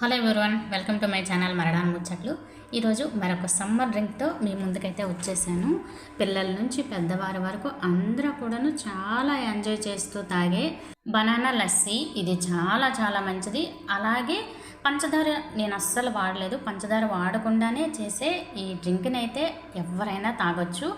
Hello everyone, welcome to my channel మరడాన్ ముచ్చట్లు. ఈరోజు మరొక సమ్మర్ డ్రింక్తో మీ ముందుకైతే వచ్చేసాను. పిల్లల నుంచి పెద్దవారి వరకు అందరూ కూడాను చాలా ఎంజాయ్ చేస్తూ తాగే బనానా లస్సీ. ఇది చాలా చాలా మంచిది. అలాగే పంచదార నేను అస్సలు వాడలేదు. పంచదార వాడకుండానే చేసే ఈ డ్రింక్ని అయితే ఎవరైనా తాగొచ్చు.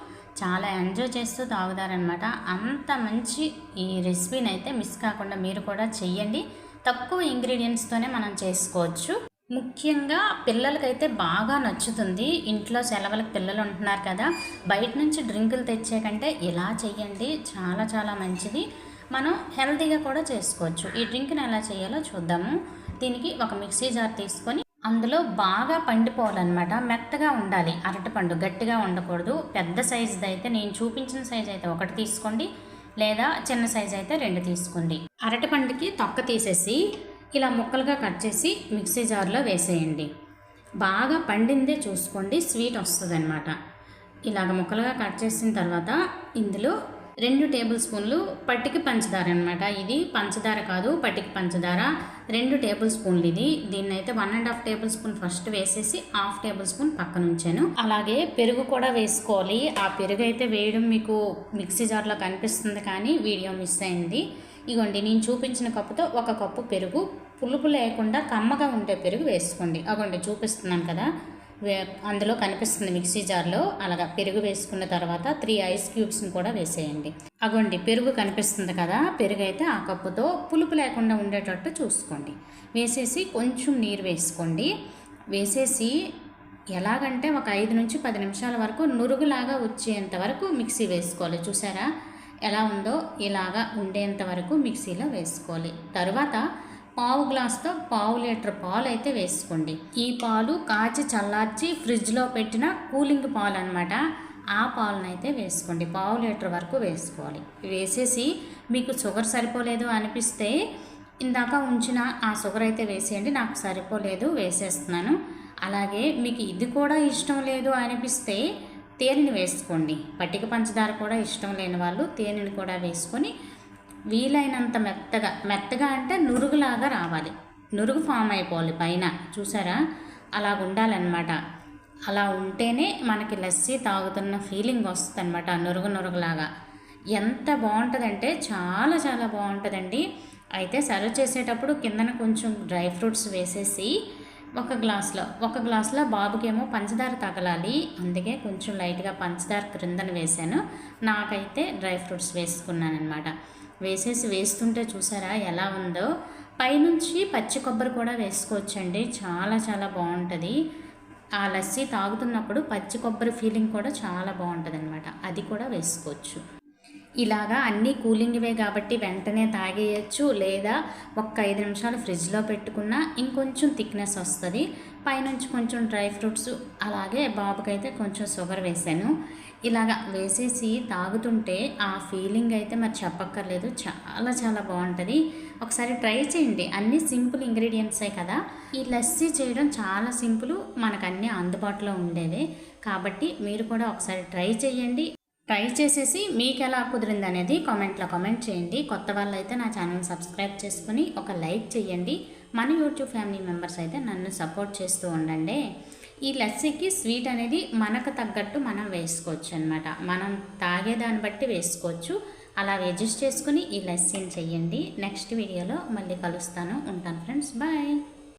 చాలా ఎంజాయ్ చేస్తూ తాగుతారనమాట. అంత మంచి ఈ రెసిపీని అయితే మిస్ కాకుండా మీరు కూడా చెయ్యండి. తక్కువ ఇంగ్రీడియంట్స్తోనే మనం చేసుకోవచ్చు. ముఖ్యంగా పిల్లలకైతే బాగా నచ్చుతుంది. ఇంట్లో సెలవులకు పిల్లలు ఉంటున్నారు కదా, బయట నుంచి డ్రింకులు తెచ్చే కంటే ఇలా చెయ్యండి, చాలా చాలా మంచిది. మనం హెల్తీగా కూడా చేసుకోవచ్చు. ఈ డ్రింక్ని ఎలా చేయాలో చూద్దాము. దీనికి ఒక మిక్సీ జార్ తీసుకొని అందులో బాగా పండిపోవాలన్నమాట. మెత్తగా ఉండాలి. అరటిపండు గట్టిగా ఉండకూడదు. పెద్ద సైజుది అయితే నేను చూపించిన సైజు అయితే ఒకటి తీసుకోండి, లేదా చిన్న సైజు అయితే 2 తీసుకోండి. అరటిపండుకి తొక్క తీసేసి ఇలా ముక్కలుగా కట్ చేసి మిక్సీ జార్లో వేసేయండి. బాగా పండిందే చూసుకోండి, స్వీట్ వస్తుంది అనమాట. ఇలాగ ముక్కలుగా కట్ చేసిన తర్వాత ఇందులో 2 టేబుల్ స్పూన్లు పట్టికి పంచదార అనమాట. ఇది పంచదార కాదు, పట్టికి పంచదార. 2 టేబుల్ స్పూన్లు ఇది. దీన్ని అయితే 1.5 టేబుల్ స్పూన్ ఫస్ట్ వేసేసి 1/2 టేబుల్ స్పూన్ పక్కన ఉంచాను. అలాగే పెరుగు కూడా వేసుకోవాలి. ఆ పెరుగు అయితే వేయడం మీకు మిక్సీ జార్లో కనిపిస్తుంది కానీ వీడియో మిస్ అయింది. ఇగోండి, నేను చూపించిన కప్పుతో 1 కప్పు పెరుగు, పులుపు లేకుండా కమ్మగా ఉండే పెరుగు వేసుకోండి. అగోండి చూపిస్తున్నాను కదా, అందులో కనిపిస్తుంది మిక్సీ జార్లో. అలాగా పెరుగు వేసుకున్న తర్వాత 3 ఐస్ క్యూబ్స్ని కూడా వేసేయండి. అగోండి పెరుగు కనిపిస్తుంది కదా, పెరుగు అయితే ఆ కప్పుతో పులుపు లేకుండా ఉండేటట్టు చూసుకోండి. వేసేసి కొంచెం నీరు వేసుకోండి. వేసేసి ఎలాగంటే ఒక 5 నుంచి 10 నిమిషాల వరకు నురుగులాగా వచ్చేంత వరకు మిక్సీ వేసుకోవాలి. చూసారా ఎలా ఉందో? ఇలాగా ఉండేంత వరకు మిక్సీలో వేసుకోవాలి. తర్వాత పావు గ్లాస్తో 1/2 లీటర్ పాలు అయితే వేసుకోండి. ఈ పాలు కాచి చల్లార్చి ఫ్రిడ్జ్లో పెట్టిన కూలింగ్ పాలు అనమాట. ఆ పాలను అయితే వేసుకోండి. 1/2 లీటర్ వరకు వేసుకోవాలి. వేసేసి మీకు షుగర్ సరిపోలేదు అనిపిస్తే ఇందాక ఉంచిన ఆ షుగర్ అయితే వేసేయండి. నాకు సరిపోలేదు, వేసేస్తున్నాను. అలాగే మీకు ఇది కూడా ఇష్టం లేదు అనిపిస్తే తేనెని వేసుకోండి. పట్టిక పంచదార కూడా ఇష్టం లేని వాళ్ళు తేనెని కూడా వేసుకొని వీలైనంత మెత్తగా అంటే నురుగులాగా రావాలి. నురుగు ఫామ్ అయిపోవాలి పైన. చూసారా అలాగ ఉండాలన్నమాట. అలా ఉంటేనే మనకి లస్సీ తాగుతున్న ఫీలింగ్ వస్తుంది అనమాట. నురుగులాగా ఎంత బాగుంటుందంటే చాలా చాలా బాగుంటుందండి. అయితే సర్వ్ చేసేటప్పుడు కిందన కొంచెం డ్రై ఫ్రూట్స్ వేసేసి ఒక గ్లాసులో బాబుకేమో పంచదార తగలాలి, అందుకే కొంచెం లైట్గా పంచదార క్రిందన వేసాను. నాకైతే డ్రై ఫ్రూట్స్ వేసుకున్నాను అనమాట. వేస్తుంటే చూసారా ఎలా ఉందో? పైనుంచి పచ్చి కొబ్బరి కూడా వేసుకోవచ్చండి. చాలా చాలా బాగుంటుంది. ఆ లస్సీ తాగుతున్నప్పుడు పచ్చి కొబ్బరి ఫీలింగ్ కూడా చాలా బాగుంటుంది అనమాట. అది కూడా వేసుకోవచ్చు. ఇలాగా అన్నీ కూలింగ్వే కాబట్టి వెంటనే తాగేయచ్చు, లేదా ఒక 5 నిమిషాలు ఫ్రిడ్జ్లో పెట్టుకున్నా ఇంకొంచెం థిక్నెస్ వస్తుంది. పైనుంచి కొంచెం డ్రై ఫ్రూట్స్, అలాగే బాబుకైతే కొంచెం షుగర్ వేసాను. ఇలాగా వేసేసి తాగుతుంటే ఆ ఫీలింగ్ అయితే మరి చెప్పక్కర్లేదు. చాలా చాలా బాగుంటుంది. ఒకసారి ట్రై చేయండి. అన్నీ సింపుల్ ఇంగ్రీడియంట్సే కదా. ఈ లస్సీ చేయడం చాలా సింపుల్, మనకు అన్నీ అందుబాటులో ఉండేవే కాబట్టి మీరు కూడా ఒకసారి ట్రై చేయండి. ట్రై చేసేసి మీకు ఎలా కుదిరింది అనేది కామెంట్లో కామెంట్ చేయండి. కొత్త వాళ్ళు అయితే నా ఛానల్ సబ్స్క్రైబ్ చేసుకుని ఒక లైక్ చేయండి. మన యూట్యూబ్ ఫ్యామిలీ మెంబర్స్ అయితే నన్ను సపోర్ట్ చేస్తూ ఉండండి. ఈ లస్సీకి స్వీట్ అనేది మనకు తగ్గట్టు మనం వేసుకోవచ్చు అనమాట. మనం తాగేదాన్ని బట్టి వేసుకోవచ్చు. అలా అడ్జస్ట్ చేసుకుని ఈ లస్సీని చెయ్యండి. నెక్స్ట్ వీడియోలో మళ్ళీ కలుస్తాను. ఉంటాను ఫ్రెండ్స్, బాయ్.